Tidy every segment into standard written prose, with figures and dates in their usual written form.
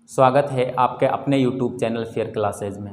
स्वागत है आपके अपने YouTube चैनल फेयर क्लासेज में।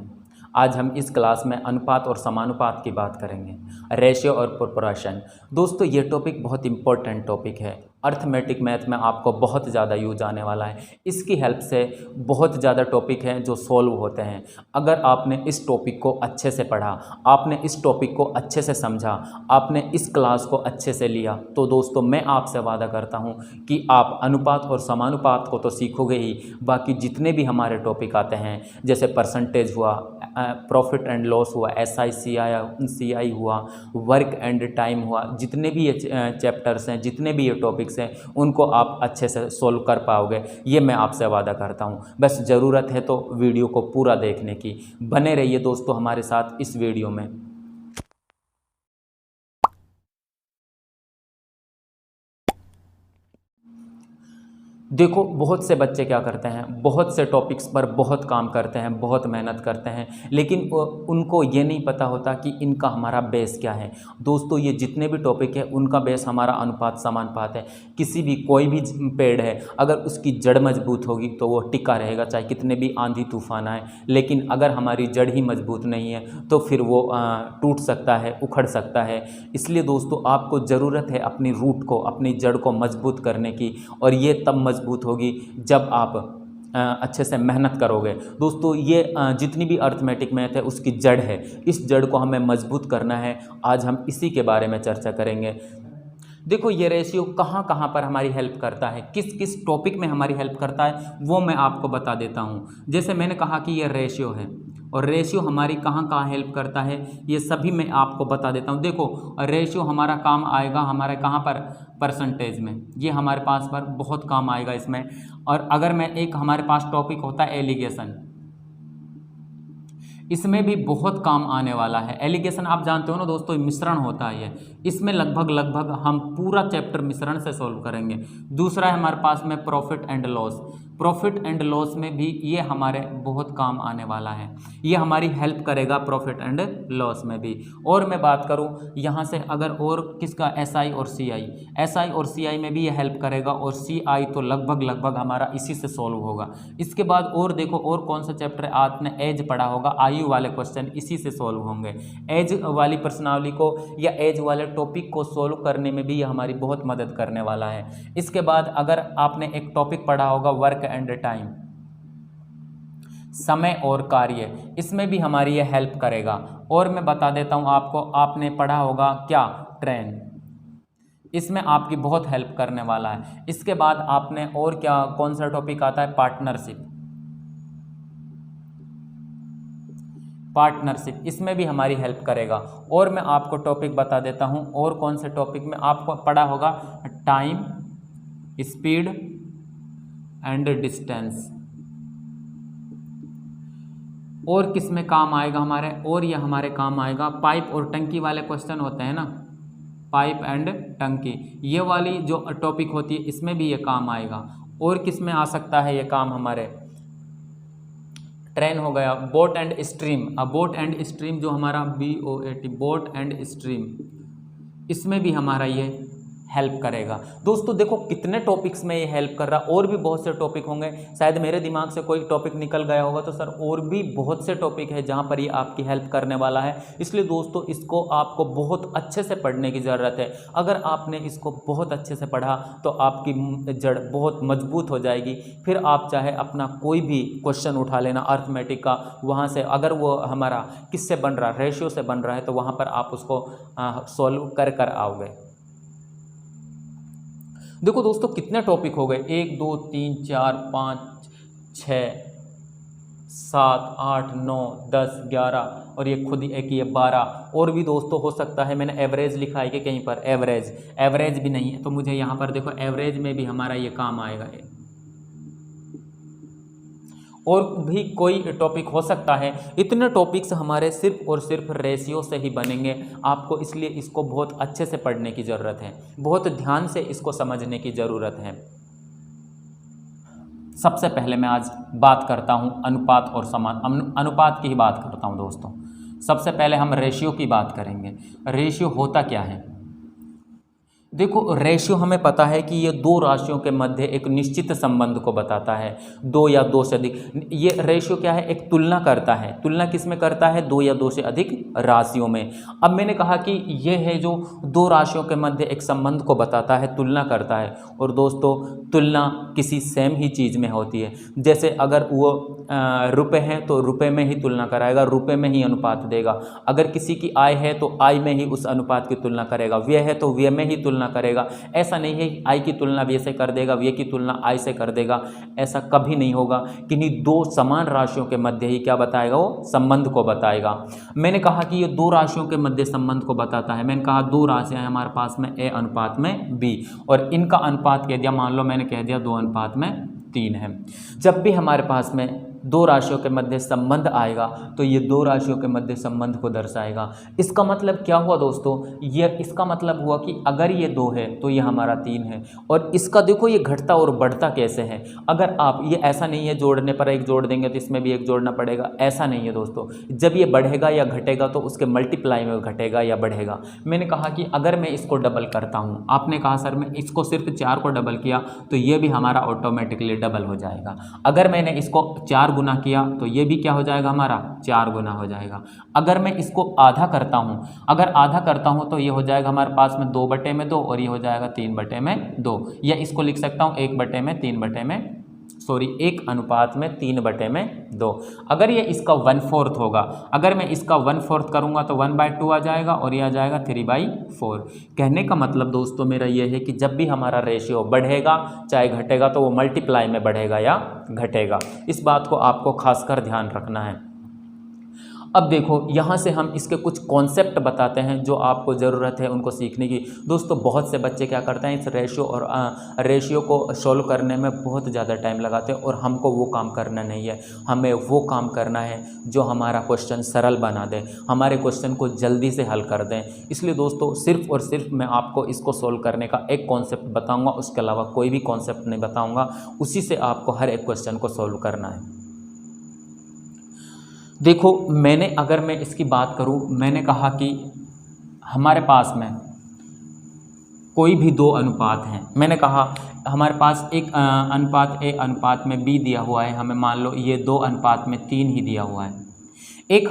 आज हम इस क्लास में अनुपात और समानुपात की बात करेंगे, रेशियो और प्रोपोर्शन। दोस्तों ये टॉपिक बहुत इंपॉर्टेंट टॉपिक है। अर्थमेटिक मैथ में आपको बहुत ज़्यादा यूज आने वाला है। इसकी हेल्प से बहुत ज़्यादा टॉपिक हैं जो सॉल्व होते हैं। अगर आपने इस टॉपिक को अच्छे से पढ़ा, आपने इस टॉपिक को अच्छे से समझा, आपने इस क्लास को अच्छे से लिया, तो दोस्तों मैं आपसे वादा करता हूं कि आप अनुपात और समानुपात को तो सीखोगे ही, बाकी जितने भी हमारे टॉपिक आते हैं जैसे परसेंटेज हुआ, प्रॉफिट एंड लॉस हुआ, SI CI हुआ, वर्क एंड टाइम हुआ, जितने भी ये चैप्टर्स हैं, जितने भी ये टॉपिक्स हैं, उनको आप अच्छे से सॉल्व कर पाओगे, ये मैं आपसे वादा करता हूँ। बस ज़रूरत है तो वीडियो को पूरा देखने की। बने रहिए दोस्तों हमारे साथ इस वीडियो में। देखो बहुत से बच्चे क्या करते हैं, बहुत से टॉपिक्स पर बहुत काम करते हैं, बहुत मेहनत करते हैं, लेकिन उनको ये नहीं पता होता कि इनका हमारा बेस क्या है। दोस्तों ये जितने भी टॉपिक है उनका बेस हमारा अनुपात समानुपात है। किसी भी कोई भी पेड़ है, अगर उसकी जड़ मजबूत होगी तो वो टिका रहेगा, चाहे कितने भी आंधी तूफान आए। लेकिन अगर हमारी जड़ ही मजबूत नहीं है तो फिर वो टूट सकता है, उखड़ सकता है। इसलिए दोस्तों आपको ज़रूरत है अपनी रूट को, अपनी जड़ को मजबूत करने की, और ये तब मजबूत होगी जब आप अच्छे से मेहनत करोगे। दोस्तों ये जितनी भी अर्थमेटिक मैथ है उसकी जड़ है, इस जड़ को हमें मजबूत करना है। आज हम इसी के बारे में चर्चा करेंगे। देखो ये रेशियो कहाँ कहाँ पर हमारी हेल्प करता है, किस किस टॉपिक में हमारी हेल्प करता है, वो मैं आपको बता देता हूँ। जैसे मैंने कहा कि ये रेशियो है, और रेशियो हमारी कहाँ कहाँ हेल्प करता है ये सभी मैं आपको बता देता हूँ। देखो रेशियो हमारा काम आएगा हमारे कहाँ पर, परसेंटेज में। ये हमारे पास पर बहुत काम आएगा इसमें। और अगर मैं एक हमारे पास टॉपिक होता है एलिगेशन, इसमें भी बहुत काम आने वाला है। एलिगेशन आप जानते हो ना दोस्तों, मिश्रण होता है ये, इसमें लगभग हम पूरा चैप्टर मिश्रण से सॉल्व करेंगे। दूसरा है हमारे पास में profit and loss. Profit and loss में भी ये हमारे बहुत काम आने वाला है, ये हमारी हेल्प करेगा प्रॉफिट एंड लॉस में भी। और मैं बात करूँ यहाँ से अगर और किसका, SI और CI में भी ये हेल्प करेगा, और CI तो लगभग हमारा इसी से सॉल्व होगा। इसके बाद और देखो और कौन सा चैप्टर है, आपने एज पढ़ा होगा, आयु वाले क्वेश्चन इसी से सॉल्व होंगे। एज वाली प्रश्नावली को या एज वाले टॉपिक को सॉल्व करने में भी ये हमारी बहुत मदद करने वाला है। इसके बाद अगर आपने एक टॉपिक पढ़ा होगा वर्क एंड टाइम, समय और कार्य, इसमें भी हमारी ये हेल्प करेगा। और मैं बता देता हूँ आपको, आपने पढ़ा होगा क्या, ट्रेन, इसमें आपकी बहुत हेल्प करने वाला है। इसके बाद आपने और क्या, कौन सा टॉपिक आता है, पार्टनरशिप, इसमें भी हमारी हेल्प करेगा। और मैं आपको टॉपिक बता देता हूं, और कौन से टॉपिक में आपको पढ़ा होगा, टाइम, स्पीड एंड डिस्टेंस, और किस में काम आएगा हमारे, और ये हमारे काम आएगा पाइप और टंकी वाले क्वेश्चन होते हैं ना, पाइप एंड टंकी, ये वाली जो टॉपिक होती है इसमें भी ये काम आएगा। और किस में आ सकता है ये काम हमारे, ट्रेन हो गया, बोट एंड स्ट्रीम। अब बोट एंड स्ट्रीम जो हमारा BOAT, बोट एंड स्ट्रीम, इसमें भी हमारा ये हेल्प करेगा। दोस्तों देखो कितने टॉपिक्स में ये हेल्प कर रहा है, और भी बहुत से टॉपिक होंगे। शायद मेरे दिमाग से कोई टॉपिक निकल गया होगा तो सर और भी बहुत से टॉपिक है जहाँ पर ये आपकी हेल्प करने वाला है। इसलिए दोस्तों इसको आपको बहुत अच्छे से पढ़ने की ज़रूरत है। अगर आपने इसको बहुत अच्छे से पढ़ा तो आपकी जड़ बहुत मजबूत हो जाएगी। फिर आप चाहे अपना कोई भी क्वेश्चन उठा लेना अर्थमेटिक का, वहाँ से अगर वो हमारा किससे बन रहा है, रेशियो से बन रहा है, तो वहाँ पर आप उसको सॉल्व कर आओगे। देखो दोस्तों कितने टॉपिक हो गए, 1 2 3 4 5 6 7 8 9 10 11, और ये खुद एक ये 12। और भी दोस्तों हो सकता है, मैंने एवरेज लिखा है कि कहीं पर एवरेज भी नहीं है, तो मुझे यहाँ पर देखो एवरेज में भी हमारा ये काम आएगा। और भी कोई टॉपिक हो सकता है। इतने टॉपिक्स हमारे सिर्फ और सिर्फ रेशियो से ही बनेंगे आपको, इसलिए इसको बहुत अच्छे से पढ़ने की ज़रूरत है, बहुत ध्यान से इसको समझने की ज़रूरत है। सबसे पहले मैं आज बात करता हूं अनुपात और अनुपात की ही बात करता हूं दोस्तों। सबसे पहले हम रेशियो की बात करेंगे। रेशियो होता क्या है, देखो रेशियो हमें पता है कि ये दो राशियों के मध्य एक निश्चित संबंध को बताता है, दो या दो से अधिक। ये रेशियो क्या है, एक तुलना करता है। तुलना किस में करता है, दो या दो से अधिक राशियों में। अब मैंने कहा कि ये है जो दो राशियों के मध्य एक संबंध को बताता है, तुलना करता है। और दोस्तों तुलना किसी सेम ही चीज़ में होती है। जैसे अगर वो रुपए हैं तो रुपए में ही तुलना कराएगा, रुपए में ही अनुपात देगा। अगर किसी की आय है तो आय में ही उस अनुपात की तुलना करेगा, व्यय है तो व्यय में ही तुलना करेगा। ऐसा नहीं है कि आय की तुलना व्यय से कर देगा, व्यय की तुलना आय से कर देगा, ऐसा कभी नहीं होगा। किन्हीं दो समान राशियों के मध्य ही क्या बताएगा, वो संबंध को बताएगा। मैंने कहा कि ये दो राशियों के मध्य संबंध को बताता है। मैंने कहा दो राशियां हैं हमारे पास में, ए अनुपात में बी, और इनका अनुपात कह दिया, मान लो मैंने कह दिया 2 अनुपात में 3 है। जब भी हमारे पास में दो राशियों के मध्य संबंध आएगा तो ये दो राशियों के मध्य संबंध को दर्शाएगा। इसका मतलब क्या हुआ दोस्तों, ये इसका मतलब हुआ कि अगर ये 2 है तो ये हमारा 3 है। और इसका देखो ये घटता और बढ़ता कैसे है। अगर आप, ये ऐसा नहीं है जोड़ने पर एक जोड़ देंगे तो इसमें भी एक जोड़ना पड़ेगा, ऐसा नहीं है दोस्तों। जब ये बढ़ेगा या घटेगा तो उसके मल्टीप्लाई में घटेगा या बढ़ेगा। मैंने कहा कि अगर मैं इसको डबल करता हूँ, आपने कहा सर मैं इसको सिर्फ 4 को डबल किया तो ये भी हमारा ऑटोमेटिकली डबल हो जाएगा। अगर मैंने इसको 4 गुना किया तो ये भी क्या हो जाएगा, हमारा 4 गुना हो जाएगा। अगर मैं इसको आधा करता हूँ, अगर आधा करता हूँ तो ये हो जाएगा हमारे पास में 2/2 और ये हो जाएगा 3/2, या इसको लिख सकता हूँ 1 अनुपात में 3/2। अगर ये इसका 1/4 होगा, अगर मैं इसका 1/4 करूँगा तो 1/2 आ जाएगा और ये आ जाएगा 3/4। कहने का मतलब दोस्तों मेरा ये है कि जब भी हमारा रेशियो बढ़ेगा चाहे घटेगा तो वो मल्टीप्लाई में बढ़ेगा या घटेगा। इस बात को आपको खासकर ध्यान रखना है। अब देखो यहाँ से हम इसके कुछ कॉन्सेप्ट बताते हैं जो आपको ज़रूरत है उनको सीखने की। दोस्तों बहुत से बच्चे क्या करते हैं, इस रेशियो को सॉल्व करने में बहुत ज़्यादा टाइम लगाते हैं, और हमको वो काम करना नहीं है। हमें वो काम करना है जो हमारा क्वेश्चन सरल बना दे, हमारे क्वेश्चन को जल्दी से हल कर दें। इसलिए दोस्तों सिर्फ और सिर्फ मैं आपको इसको सॉल्व करने का एक कॉन्सेप्ट बताऊँगा, उसके अलावा कोई भी कॉन्सेप्ट नहीं बताऊँगा। उसी से आपको हर एक क्वेश्चन को सॉल्व करना है। देखो अगर मैं इसकी बात करूं, मैंने कहा कि हमारे पास में कोई भी 2 अनुपात हैं। मैंने कहा हमारे पास एक अनुपात ए अनुपात में बी दिया हुआ है, हमें मान लो ये 2 अनुपात में 3 ही दिया हुआ है। एक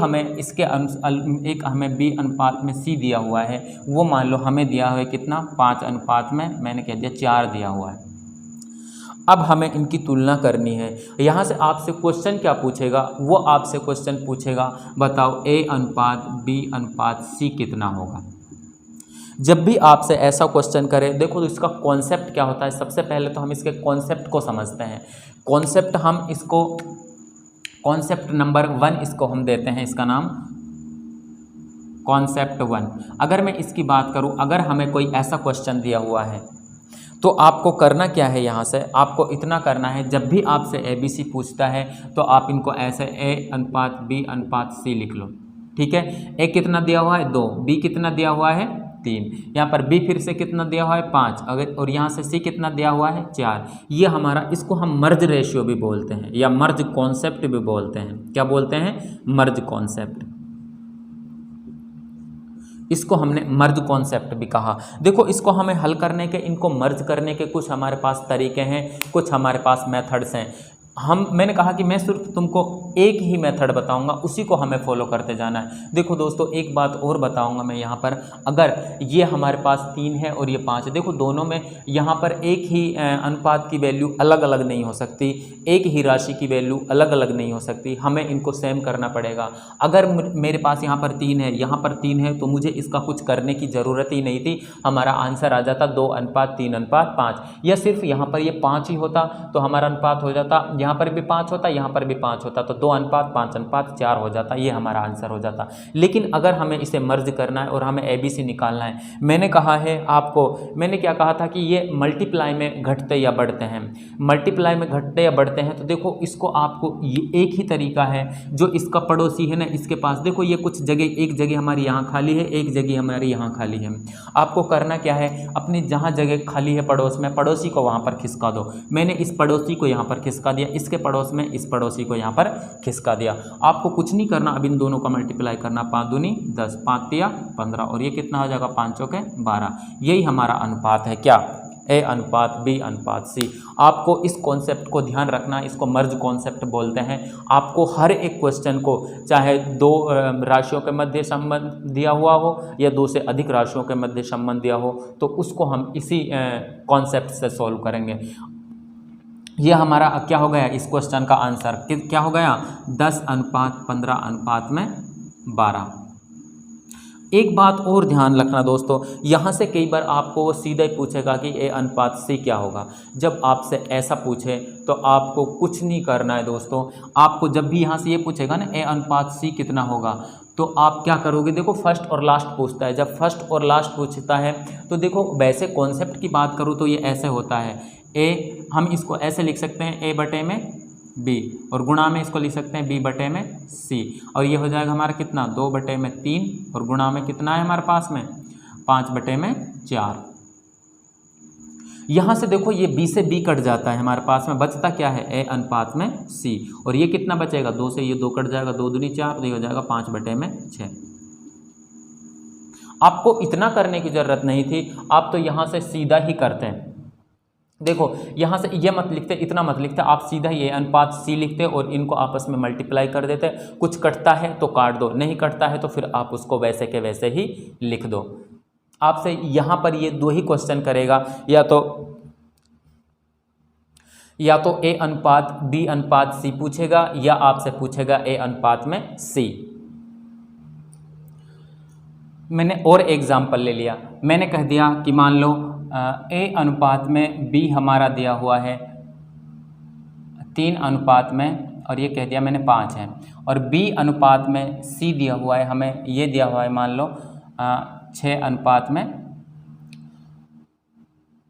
हमें बी अनुपात में सी दिया हुआ है, वो मान लो हमें दिया हुआ है कितना, 5 अनुपात में मैंने कह दिया 4 दिया हुआ है। अब हमें इनकी तुलना करनी है। यहाँ से आपसे क्वेश्चन क्या पूछेगा, वो आपसे क्वेश्चन पूछेगा बताओ ए अनुपात बी अनुपात सी कितना होगा। जब भी आपसे ऐसा क्वेश्चन करे, देखो तो इसका कॉन्सेप्ट क्या होता है। सबसे पहले तो हम इसके कॉन्सेप्ट को समझते हैं। कॉन्सेप्ट नंबर 1 इसको हम देते हैं, इसका नाम कॉन्सेप्ट 1। अगर मैं इसकी बात करूँ, अगर हमें कोई ऐसा क्वेश्चन दिया हुआ है तो आपको करना क्या है, यहाँ से आपको इतना करना है, जब भी आपसे ABC पूछता है तो आप इनको ऐसे ए अनुपात बी अनुपात सी लिख लो। ठीक है, ए कितना दिया हुआ है 2, बी कितना दिया हुआ है 3, यहाँ पर बी फिर से कितना दिया हुआ है 5, अगर और यहाँ से सी कितना दिया हुआ है 4। ये हमारा, इसको हम मर्ज रेशियो भी बोलते हैं या मर्ज कॉन्सेप्ट भी बोलते हैं। क्या बोलते हैं, मर्ज कॉन्सेप्ट। इसको हमने मर्ज कॉन्सेप्ट भी कहा। देखो इसको हमें हल करने के, इनको मर्ज करने के कुछ हमारे पास तरीके हैं, कुछ हमारे पास मेथड्स हैं। मैंने कहा कि मैं सिर्फ तुमको एक ही मेथड बताऊंगा, उसी को हमें फॉलो करते जाना है। देखो दोस्तों एक बात और बताऊंगा मैं यहाँ पर, अगर ये हमारे पास 3 है और ये 5 है, देखो दोनों में यहाँ पर एक ही अनुपात की वैल्यू अलग अलग नहीं हो सकती, एक ही राशि की वैल्यू अलग अलग नहीं हो सकती, हमें इनको सेम करना पड़ेगा। अगर मेरे पास यहाँ पर 3 है, यहाँ पर 3 है, तो मुझे इसका कुछ करने की ज़रूरत ही नहीं थी, हमारा आंसर आ जाता 2 अनुपात 3 अनुपात 5। या सिर्फ यहाँ पर ये 5 ही होता तो हमारा अनुपात हो जाता, यहाँ पर भी 5 होता, यहाँ पर भी 5 होता, तो 2 अनुपात 5 अनुपात 4 हो जाता, ये हमारा आंसर हो जाता। लेकिन अगर हमें इसे मर्ज करना है और हमें ABC निकालना है, मैंने कहा है आपको, मैंने क्या कहा था कि ये मल्टीप्लाई में घटते या बढ़ते हैं। मल्टीप्लाई में घटते या बढ़ते हैं तो देखो इसको आपको, ये एक ही तरीका है, जो इसका पड़ोसी है ना, इसके पास देखो ये कुछ जगह, एक जगह हमारी यहाँ खाली है, एक जगह हमारी यहाँ खाली है। आपको करना क्या है, अपनी जहाँ जगह खाली है पड़ोस में, पड़ोसी को वहाँ पर खिसका दो। मैंने इस पड़ोसी को यहाँ पर खिसका दिया, इसके पड़ोस में इस पड़ोसी को यहाँ पर खिसका दिया। आपको कुछ नहीं करना, अब इन दोनों का मल्टीप्लाई करना, 5 दूनी 10, 5 तिया 15 और ये कितना हो जाएगा 5 चौके 12। यही हमारा अनुपात है क्या, ए अनुपात बी अनुपात सी। आपको इस कॉन्सेप्ट को ध्यान रखना, इसको मर्ज कॉन्सेप्ट बोलते हैं। आपको हर एक क्वेश्चन को, चाहे दो राशियों के मध्य संबंध दिया हुआ हो या दो से अधिक राशियों के मध्य संबंध दिया हो, तो उसको हम इसी कॉन्सेप्ट से सॉल्व करेंगे। ये हमारा क्या हो गया इस क्वेश्चन का आंसर, क्या हो गया 10 अनुपात 15 अनुपात में 12। एक बात और ध्यान रखना दोस्तों, यहाँ से कई बार आपको वो सीधा ही पूछेगा कि ए अनुपात सी क्या होगा। जब आपसे ऐसा पूछे तो आपको कुछ नहीं करना है दोस्तों। आपको जब भी यहाँ से ये पूछेगा ना ए अनुपात सी कितना होगा, तो आप क्या करोगे, देखो फर्स्ट और लास्ट पूछता है। जब फर्स्ट और लास्ट पूछता है तो देखो वैसे कॉन्सेप्ट की बात करूँ तो ये ऐसे होता है, ए हम इसको ऐसे लिख सकते हैं ए बटे में बी, और गुणा में इसको लिख सकते हैं बी बटे में सी, और ये हो जाएगा हमारा कितना 2 बटे में 3, और गुणा में कितना है हमारे पास में 5 बटे में 4। यहाँ से देखो ये बी से बी कट जाता है, हमारे पास में बचता क्या है ए अनुपात में सी, और ये कितना बचेगा 2 से ये 2 कट जाएगा, 2 दूनी 4, तो ये हो जाएगा 5 बटे में 6। आपको इतना करने की जरूरत नहीं थी, आप तो यहाँ से सीधा ही करते हैं। देखो यहाँ से ये मत लिखते, इतना मत लिखते, आप सीधा ये अनुपात सी लिखते और इनको आपस में मल्टीप्लाई कर देते। कुछ कटता है तो काट दो, नहीं कटता है तो फिर आप उसको वैसे के वैसे ही लिख दो। आपसे यहाँ पर ये दो ही क्वेश्चन करेगा, या तो ए अनुपात बी अनुपात सी पूछेगा, या आपसे पूछेगा ए अनुपात में सी। मैंने और एग्जाम्पल ले लिया, मैंने कह दिया कि मान लो ए अनुपात में बी हमारा दिया हुआ है 3 अनुपात में, और ये कह दिया मैंने 5 है, और बी अनुपात में सी दिया हुआ है, हमें ये दिया हुआ है मान लो 6 अनुपात में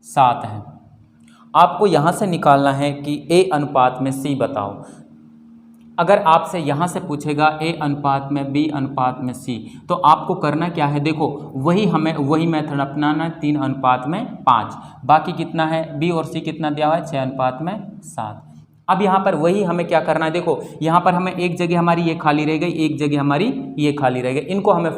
7 है। आपको यहाँ से निकालना है कि ए अनुपात में सी बताओ। अगर आपसे यहाँ से पूछेगा ए अनुपात में बी अनुपात में सी, तो आपको करना क्या है, देखो वही मेथड अपनाना है, 3 अनुपात में 5, बाकी कितना है बी और सी कितना दिया हुआ है 6 अनुपात में 7। अब यहाँ पर वही हमें क्या करना है, देखो यहाँ पर हमें एक जगह हमारी ये खाली रह गई, एक जगह हमारी ये खाली रह गई, इनको हमें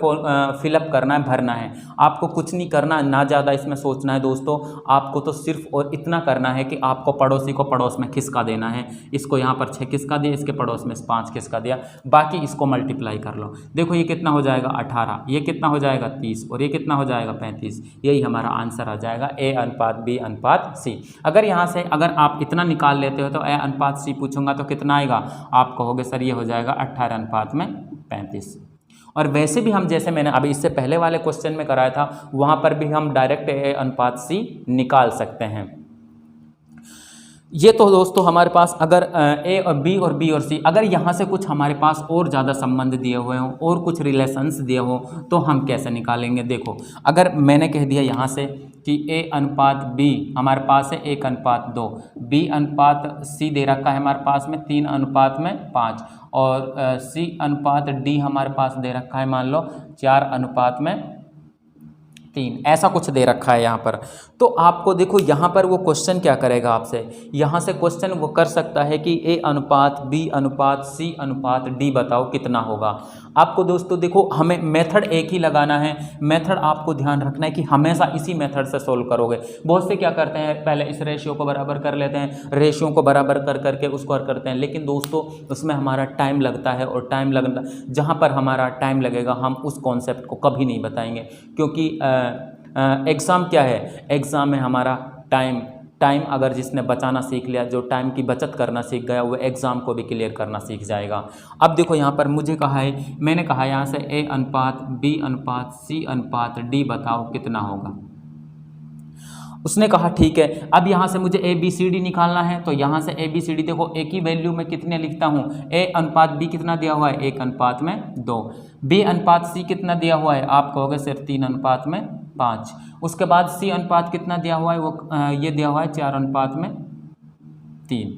फिलअप करना है, भरना है। आपको कुछ नहीं करना, ना ज़्यादा इसमें सोचना है दोस्तों। आपको तो सिर्फ और इतना करना है कि आपको पड़ोसी को पड़ोस में खिसका देना है। इसको यहाँ पर 6 खिसका दिया, इसके पड़ोस में 5 खिसका दिया, बाकी इसको मल्टीप्लाई कर लो। देखो ये कितना हो जाएगा 18, ये कितना हो जाएगा 30, और ये कितना हो जाएगा 35। यही हमारा आंसर आ जाएगा ए अनुपात बी अनुपात सी। अगर यहाँ से अगर आप इतना निकाल लेते हो तो ए अनुपात सी पूछूंगा तो कितना आएगा, आप कहोगे सर ये हो जाएगा 18 अनुपात में 35। और वैसे भी हम जैसे मैंने अभी इससे पहले वाले क्वेश्चन में कराया था, वहां पर भी हम डायरेक्ट ए अनुपात सी निकाल सकते हैं। ये तो दोस्तों हमारे पास अगर ए और बी और सी, अगर यहाँ से कुछ हमारे पास और ज़्यादा संबंध दिए हुए हों और कुछ रिलेशंस दिए हों, तो हम कैसे निकालेंगे। देखो अगर मैंने कह दिया यहाँ से कि ए अनुपात बी हमारे पास है 1 अनुपात 2, बी अनुपात सी दे रखा है हमारे पास में 3 अनुपात में 5, और सी अनुपात डी हमारे पास दे रखा है मान लो 4 अनुपात में 3, ऐसा कुछ दे रखा है यहाँ पर। तो आपको देखो यहाँ पर वो क्वेश्चन क्या करेगा आपसे, यहाँ से क्वेश्चन वो कर सकता है कि ए अनुपात बी अनुपात सी अनुपात डी बताओ कितना होगा। आपको दोस्तों देखो हमें मेथड एक ही लगाना है, मेथड आपको ध्यान रखना है कि हमेशा इसी मेथड से सोल्व करोगे। बहुत से क्या करते हैं, पहले इस रेशियो को बराबर कर लेते हैं, रेशियो को बराबर कर करके उसको करते हैं, लेकिन दोस्तों उसमें हमारा टाइम लगता है, और टाइम लगना जहाँ पर हमारा टाइम लगेगा हम उस कॉन्सेप्ट को कभी नहीं बताएंगे, क्योंकि एग्ज़ाम क्या है, एग्ज़ाम में हमारा टाइम अगर जिसने बचाना सीख लिया, जो टाइम की बचत करना सीख गया, वो एग्ज़ाम को भी क्लियर करना सीख जाएगा। अब देखो यहाँ पर मुझे कहा है, मैंने कहा यहाँ से ए अनुपात बी अनुपात सी अनुपात डी बताओ कितना होगा। उसने कहा ठीक है। अब यहाँ से मुझे ए बी सी डी निकालना है, तो यहाँ से ए बी सी डी देखो एक ही वैल्यू में कितने लिखता हूँ, ए अनुपात बी कितना दिया हुआ है 1 अनुपात में 2, बी अनुपात सी कितना दिया हुआ है, आप कहोगे सिर्फ 3 अनुपात में 5, उसके बाद सी अनुपात कितना दिया हुआ है, वो ये दिया हुआ है 4 अनुपात में 3।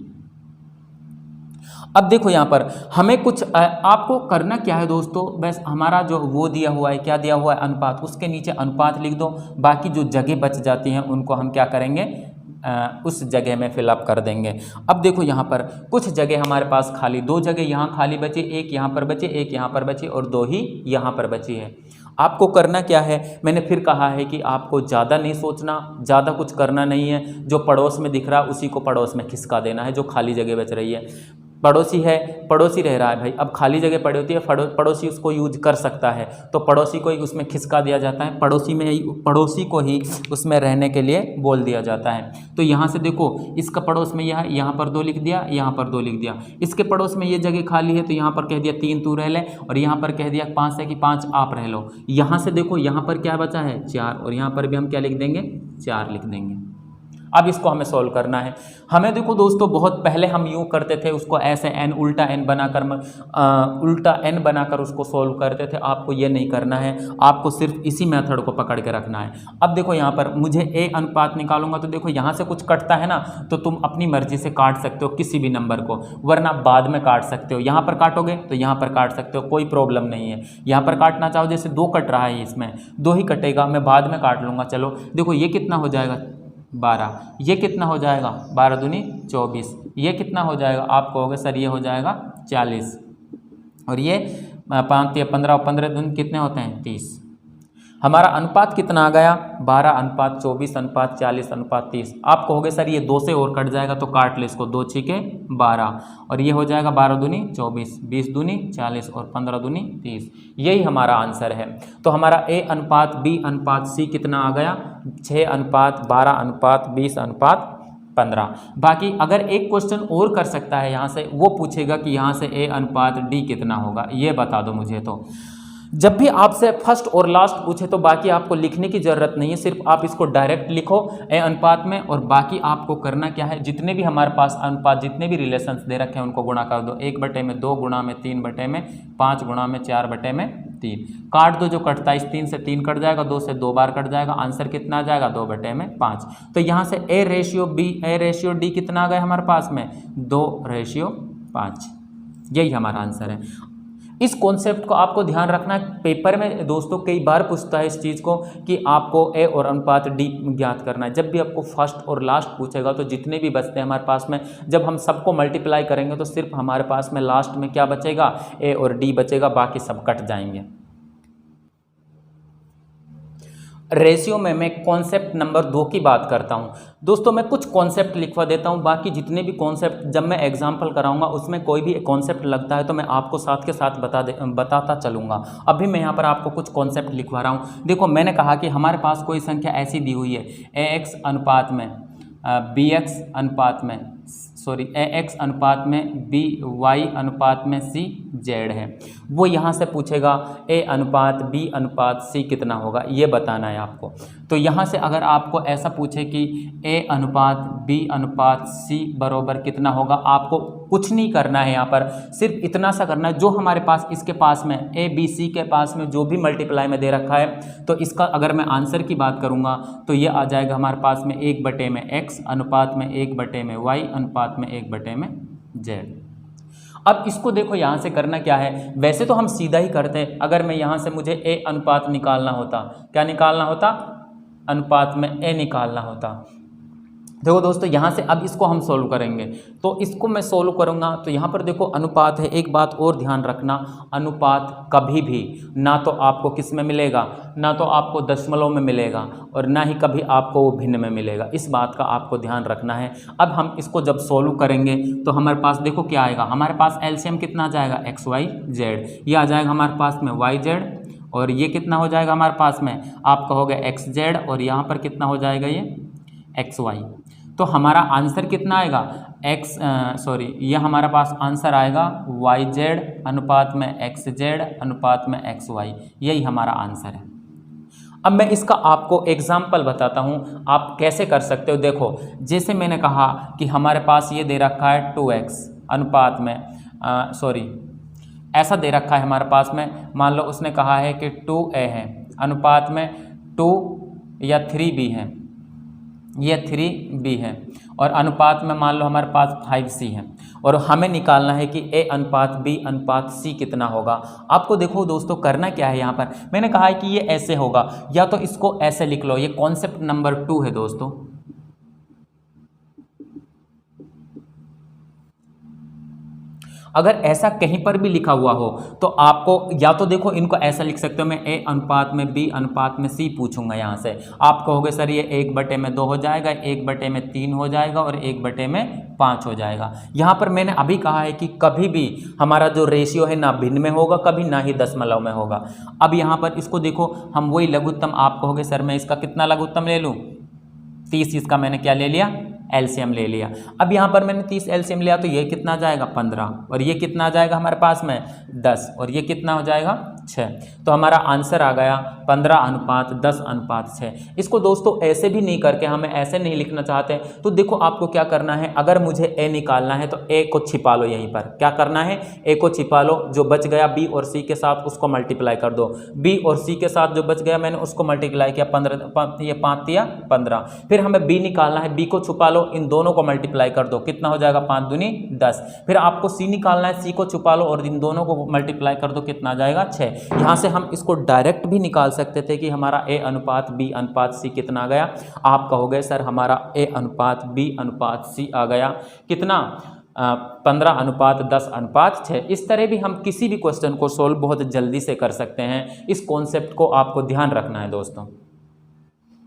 अब देखो यहाँ पर हमें कुछ आपको करना क्या है दोस्तों, बस हमारा जो वो दिया हुआ है, क्या दिया हुआ है अनुपात, उसके नीचे अनुपात लिख दो, बाकी जो जगह बच जाती हैं उनको हम क्या करेंगे उस जगह में फिलअप कर देंगे। अब देखो यहाँ पर कुछ जगह हमारे पास खाली, 2 जगह यहाँ खाली बची, एक यहाँ पर बची, एक यहाँ पर बची और 2 ही यहाँ पर बची है। आपको करना क्या है, मैंने फिर कहा है कि आपको ज़्यादा नहीं सोचना, ज़्यादा कुछ करना नहीं है। जो पड़ोस में दिख रहा है उसी को पड़ोस में खिसका देना है, जो खाली जगह बच रही है। पड़ोसी है, पड़ोसी रह रहा है भाई, अब खाली जगह पड़ी होती है, पड़ोसी उसको यूज कर सकता है, तो पड़ोसी को ही उसमें खिसका दिया जाता है, पड़ोसी को ही उसमें रहने के लिए बोल दिया जाता है। तो यहाँ से देखो, इसका पड़ोस में यह है, यहाँ पर 2 लिख दिया, यहाँ पर 2 लिख दिया। इसके पड़ोस में ये जगह खाली है तो यहाँ पर कह दिया 3 तू रह ले, और यहाँ पर कह दिया 5 है कि 5 आप रह लो। यहाँ से देखो, यहाँ पर क्या बचा है 4, और यहाँ पर भी हम क्या लिख देंगे 4 लिख देंगे। अब इसको हमें सॉल्व करना है। हमें देखो दोस्तों, बहुत पहले हम यूँ करते थे, उसको ऐसे n उल्टा n बनाकर उसको सॉल्व करते थे। आपको ये नहीं करना है, आपको सिर्फ इसी मेथड को पकड़ के रखना है। अब देखो यहाँ पर मुझे a अनुपात निकालूंगा तो देखो यहाँ से कुछ कटता है ना, तो तुम अपनी मर्जी से काट सकते हो किसी भी नंबर को, वरना बाद में काट सकते हो। यहाँ पर काटोगे तो यहाँ पर काट सकते हो, कोई प्रॉब्लम नहीं है। यहाँ पर काटना चाहो, जैसे 2 कट रहा है, इसमें 2 ही कटेगा, मैं बाद में काट लूँगा। चलो देखो, ये कितना हो जाएगा 12, ये कितना हो जाएगा 12 दूनी 24, ये कितना हो जाएगा, आप कहोगे सर ये हो जाएगा 40, और ये 5 या 15 और 15 दूनी कितने होते हैं 30। हमारा अनुपात कितना आ गया 12 अनुपात 24 अनुपात 40 अनुपात 30। आप कहोगे सर ये 2 से और कट जाएगा, तो काट ले इसको, 2 छीके 12, और ये हो जाएगा 12 दूनी 24, 20 दूनी 40 और 15 दूनी 30। यही हमारा आंसर है। तो हमारा A अनुपात B अनुपात C कितना आ गया 6 अनुपात 12 अनुपात 20 अनुपात 15। बाकी अगर एक क्वेश्चन और कर सकता है यहाँ से, वो पूछेगा कि यहाँ से A अनुपात D कितना होगा, ये बता दो मुझे। तो जब भी आपसे फर्स्ट और लास्ट पूछे तो बाकी आपको लिखने की ज़रूरत नहीं है, सिर्फ आप इसको डायरेक्ट लिखो ए अनुपात में, और बाकी आपको करना क्या है, जितने भी हमारे पास अनुपात, जितने भी रिलेशंस दे रखे हैं उनको गुणा कर दो। 1/में 2, गुणा में 3/में 5, गुणा में 4/में 3। काट दो, जो कटता है इस 3 से 3 कट जाएगा, 2 से 2 बार कट जाएगा, आंसर कितना आ जाएगा 2/5। तो यहाँ से A रेशियो D कितना आ गया हमारे पास में 2/5। यही हमारा आंसर है। इस कॉन्सेप्ट को आपको ध्यान रखना है। पेपर में दोस्तों कई बार पूछता है इस चीज़ को कि आपको ए और अनुपात डी ज्ञात करना है। जब भी आपको फर्स्ट और लास्ट पूछेगा तो जितने भी बचते हैं हमारे पास में, जब हम सबको मल्टीप्लाई करेंगे तो सिर्फ हमारे पास में लास्ट में क्या बचेगा, ए और डी बचेगा, बाकी सब कट जाएंगे। रेशियो में मैं कॉन्सेप्ट नंबर 2 की बात करता हूं। दोस्तों मैं कुछ कॉन्सेप्ट लिखवा देता हूं, बाकी जितने भी कॉन्सेप्ट जब मैं एग्जांपल कराऊंगा उसमें कोई भी कॉन्सेप्ट लगता है तो मैं आपको साथ के साथ बताता चलूंगा। अभी मैं यहां पर आपको कुछ कॉन्सेप्ट लिखवा रहा हूं। देखो मैंने कहा कि हमारे पास कोई संख्या ऐसी दी हुई है ax अनुपात में bx अनुपात में ax अनुपात में by अनुपात में c z है। वो यहाँ से पूछेगा a अनुपात b अनुपात c कितना होगा, ये बताना है आपको। तो यहाँ से अगर आपको ऐसा पूछे कि a अनुपात b अनुपात c बराबर कितना होगा, आपको कुछ नहीं करना है। यहाँ पर सिर्फ इतना सा करना है, जो हमारे पास इसके पास में a b c के पास में जो भी मल्टीप्लाई में दे रखा है, तो इसका अगर मैं आंसर की बात करूँगा तो ये आ जाएगा हमारे पास में 1/में x अनुपात में 1/में y अनुपात में 1/में z। अब इसको देखो यहाँ से करना क्या है, वैसे तो हम सीधा ही करते हैं। अगर मैं यहाँ से मुझे a अनुपात निकालना होता, क्या निकालना होता, अनुपात में a निकालना होता। देखो दोस्तों यहाँ से अब इसको हम सोल्व करेंगे, तो इसको मैं सोल्व करूँगा तो यहाँ पर देखो अनुपात है। एक बात और ध्यान रखना, अनुपात कभी भी ना तो आपको किस में मिलेगा, ना तो आपको दशमलव में मिलेगा और ना ही कभी आपको वो भिन्न में मिलेगा। इस बात का आपको ध्यान रखना है। अब हम इसको जब सोल्व करेंगे तो हमारे पास देखो क्या आएगा, हमारे पास एलसीएम कितना आ जाएगा XYZ, ये आ जाएगा हमारे पास में YZ, और ये कितना हो जाएगा हमारे पास में, आप कहोगे XZ, और यहाँ पर कितना हो जाएगा ये XY। तो हमारा आंसर कितना आएगा ये हमारा पास आंसर आएगा YZ अनुपात में XZ अनुपात में XY, यही हमारा आंसर है। अब मैं इसका आपको एग्जाम्पल बताता हूँ, आप कैसे कर सकते हो। देखो जैसे मैंने कहा कि हमारे पास ये दे रखा है 2x अनुपात में ऐसा दे रखा है हमारे पास में, मान लो उसने कहा है कि 2a है अनुपात में 2 या 3b है, ये 3b है, और अनुपात में मान लो हमारे पास 5c है, और हमें निकालना है कि a अनुपात b अनुपात c कितना होगा। आपको देखो दोस्तों करना क्या है, यहाँ पर मैंने कहा है कि ये ऐसे होगा, या तो इसको ऐसे लिख लो, ये कॉन्सेप्ट नंबर 2 है दोस्तों, अगर ऐसा कहीं पर भी लिखा हुआ हो तो आपको या तो देखो इनको ऐसा लिख सकते हो, मैं ए अनुपात में बी अनुपात में सी पूछूंगा यहाँ से, आप कहोगे सर ये 1/2 हो जाएगा, 1/3 हो जाएगा और 1/5 हो जाएगा। यहाँ पर मैंने अभी कहा है कि कभी भी हमारा जो रेशियो है ना भिन्न में होगा, कभी ना ही दशमलव में होगा। अब यहाँ पर इसको देखो, हम वही लघुत्तम, आप कहोगे सर मैं इसका कितना लघुत्तम ले लूँ, 30, इसका मैंने क्या ले लिया, एलसीएम ले लिया। अब यहाँ पर मैंने 30 एलसीएम लिया तो ये कितना आ जाएगा 15, और ये कितना आ जाएगा हमारे पास में 10, और ये कितना हो जाएगा 6। तो हमारा आंसर आ गया 15:10:6। इसको दोस्तों ऐसे भी नहीं करके हमें ऐसे नहीं लिखना चाहते तो देखो आपको क्या करना है, अगर मुझे ए निकालना है तो ए को छिपा लो, यहीं पर क्या करना है, ए को छिपा लो, जो बच गया बी और सी के साथ उसको मल्टीप्लाई कर दो, बी और सी के साथ जो बच गया मैंने उसको मल्टीप्लाई किया, 15 ये 5 या 15। फिर हमें बी निकालना है, बी को छुपा लो, इन दोनों को मल्टीप्लाई कर दो, कितना हो जाएगा 5 दूनी 10। फिर आपको सी निकालना है, सी को छुपा लो और इन दोनों को मल्टीप्लाई कर दो, कितना आ जाएगा 6। यहाँ से हम इसको डायरेक्ट भी निकाल सकते थे कि हमारा ए अनुपात बी अनुपात सी कितना आ गया। आप कहोगे सर हमारा ए अनुपात बी अनुपात सी आ गया कितना, 15:10:6। इस तरह भी हम किसी भी क्वेश्चन को सोल्व बहुत जल्दी से कर सकते हैं। इस कॉन्सेप्ट को आपको ध्यान रखना है दोस्तों।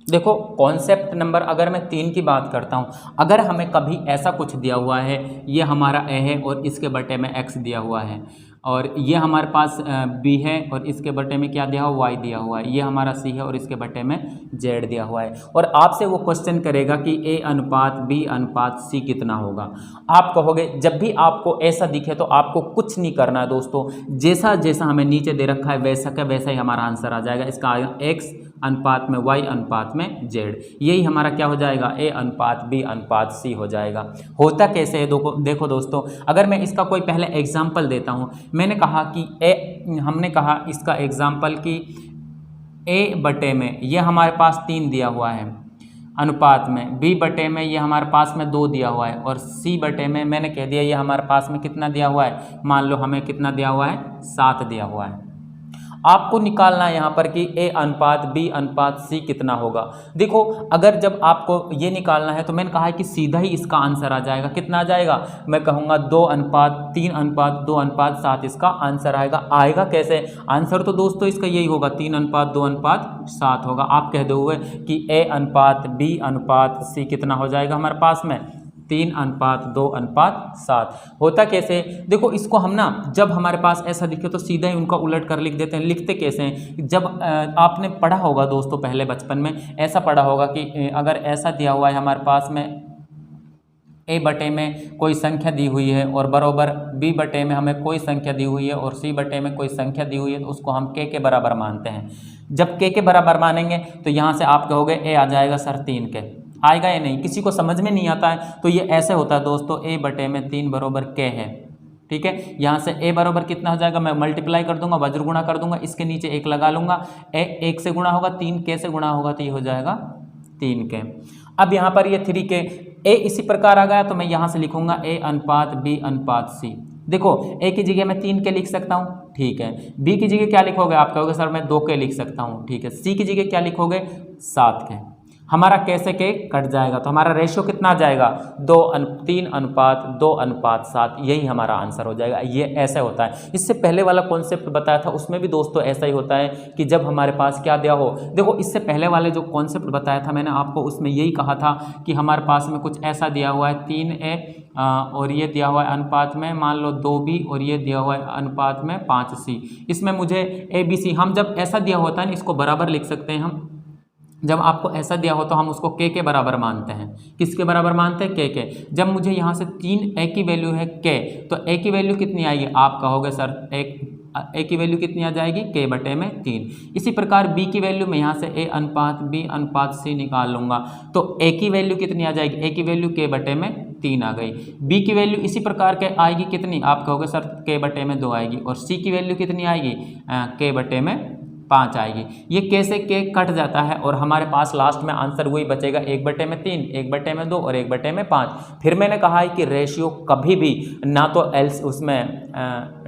देखो कॉन्सेप्ट नंबर अगर मैं 3 की बात करता हूँ, अगर हमें कभी ऐसा कुछ दिया हुआ है, ये हमारा ए है और इसके बटे में एक्स दिया हुआ है, और ये हमारे पास बी है और इसके बटे में क्या दिया हुआ, वाई दिया हुआ है, ये हमारा सी है और इसके बटे में जेड दिया हुआ है, और आपसे वो क्वेश्चन करेगा कि ए अनुपात बी अनुपात सी कितना होगा। आप कहोगे, जब भी आपको ऐसा दिखे तो आपको कुछ नहीं करना है दोस्तों, जैसा जैसा हमें नीचे दे रखा है वैसा का वैसा ही हमारा आंसर आ जाएगा। इसका एक्स अनुपात में वाई अनुपात में जेड, यही हमारा क्या हो जाएगा, ए अनुपात बी अनुपात सी हो जाएगा। होता कैसे है देखो दोस्तों, अगर मैं इसका कोई पहले एग्जाम्पल देता हूँ, मैंने कहा कि हमने कहा इसका एग्जाम्पल कि ए बटे में ये हमारे पास 3 दिया हुआ है अनुपात में, बी बटे में ये हमारे पास में 2 दिया हुआ है, और सी बटे में मैंने कह दिया ये हमारे पास में कितना दिया हुआ है, मान लो हमें कितना दिया हुआ है, 7 दिया हुआ है। आपको निकालना है यहाँ पर कि ए अनुपात बी अनुपात सी कितना होगा। देखो अगर जब आपको ये निकालना है तो मैंने कहा है कि सीधा ही इसका आंसर आ जाएगा, कितना आ जाएगा, मैं कहूँगा 2:3:2:7 इसका आंसर आएगा। आएगा कैसे, आंसर तो दोस्तों इसका यही होगा, 3:2:7 होगा। आप कह दोगे कि ए अनुपात बी अनुपात सी कितना हो जाएगा हमारे पास में, 3:2:7। होता कैसे, देखो इसको हम ना जब हमारे पास ऐसा दिखे तो सीधा ही उनका उलट कर लिख देते हैं। लिखते कैसे हैं, जब आपने पढ़ा होगा दोस्तों पहले बचपन में ऐसा पढ़ा होगा कि अगर ऐसा दिया हुआ है हमारे पास में ए बटे में कोई संख्या दी हुई है और बराबर बी बटे में हमें कोई संख्या दी हुई है और सी बटे में कोई संख्या दी हुई है, तो उसको हम के बराबर मानते हैं। जब के बराबर मानेंगे तो यहाँ से आप कहोगे ए आ जाएगा सर 3 के, आएगा या नहीं, किसी को समझ में नहीं आता है तो ये ऐसे होता है दोस्तों, ए बटे में 3 बराबर के है, ठीक है। यहाँ से ए बराबर कितना हो जाएगा, मैं मल्टीप्लाई कर दूंगा, वज्र गुणा कर दूंगा, इसके नीचे 1 लगा लूंगा, ए 1 से गुणा होगा, 3 के से गुणा होगा तो ये हो जाएगा 3 के। अब यहाँ पर ये 3 के, ए इसी प्रकार आ गया तो मैं यहाँ से लिखूंगा ए अनुपात बी अनुपात सी। देखो ए की जगह मैं 3 के लिख सकता हूँ, ठीक है। बी की जगह क्या लिखोगे, आप कहोगे सर मैं 2 के लिख सकता हूँ, ठीक है। सी की जगह क्या लिखोगे, 7 के। हमारा कैसे के कट जाएगा तो हमारा रेशियो कितना आ जाएगा, 3:2:7, यही हमारा आंसर हो जाएगा। ये ऐसे होता है। इससे पहले वाला कॉन्सेप्ट बताया था उसमें भी दोस्तों ऐसा ही होता है कि जब हमारे पास क्या दिया हो, देखो इससे पहले वाले जो कॉन्सेप्ट बताया था मैंने आपको, उसमें यही कहा था कि हमारे पास में कुछ ऐसा दिया हुआ है 3a और ये दिया हुआ है अनुपात में मान लो 2b और ये दिया हुआ है अनुपात में 5c। इसमें मुझे ABC, हम जब ऐसा दिया होता है ना इसको बराबर लिख सकते हैं हम। जब आपको ऐसा दिया हो तो हम उसको के बराबर मानते हैं। किसके बराबर मानते हैं, के। जब मुझे यहाँ से 3 ए की वैल्यू है के, तो ए की वैल्यू कितनी आएगी, आप कहोगे सर ए की वैल्यू कितनी आ जाएगी, के बटे में 3। इसी प्रकार बी की वैल्यू में यहाँ से ए अनुपात बी अनुपात सी निकाल लूँगा तो ए की वैल्यू कितनी आ जाएगी, ए की वैल्यू के बटे में 3 आ गई। बी की वैल्यू इसी प्रकार के आएगी कितनी, आप कहोगे सर के बटे में 2 आएगी। और सी की वैल्यू कितनी आएगी, के बटे में 5 आएगी। ये कैसे के कट जाता है और हमारे पास लास्ट में आंसर वही बचेगा, 1/3, 1/2 और 1/5। फिर मैंने कहा है कि रेशियो कभी भी ना तो उसमें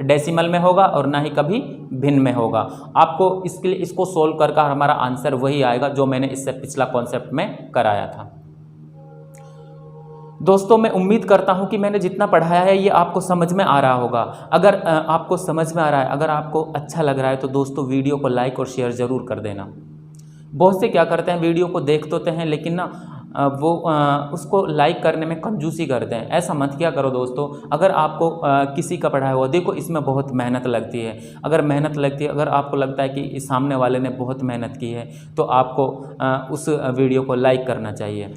डेसिमल में होगा और ना ही कभी भिन्न में होगा। आपको इसके लिए इसको सोल्व कर हमारा आंसर वही आएगा जो मैंने इससे पिछला कॉन्सेप्ट में कराया था। दोस्तों मैं उम्मीद करता हूं कि मैंने जितना पढ़ाया है ये आपको समझ में आ रहा होगा। अगर आपको समझ में आ रहा है, अगर आपको अच्छा लग रहा है तो दोस्तों वीडियो को लाइक और शेयर ज़रूर कर देना। बहुत से क्या करते हैं, वीडियो को देख तो हैं लेकिन ना वो उसको लाइक करने में कंजूसी करते हैं। ऐसा मत किया करो दोस्तों। अगर आपको किसी का पढ़ाया हुआ, देखो इसमें बहुत मेहनत लगती है। अगर मेहनत लगती है, अगर आपको लगता है कि इस सामने वाले ने बहुत मेहनत की है तो आपको उस वीडियो को लाइक करना चाहिए।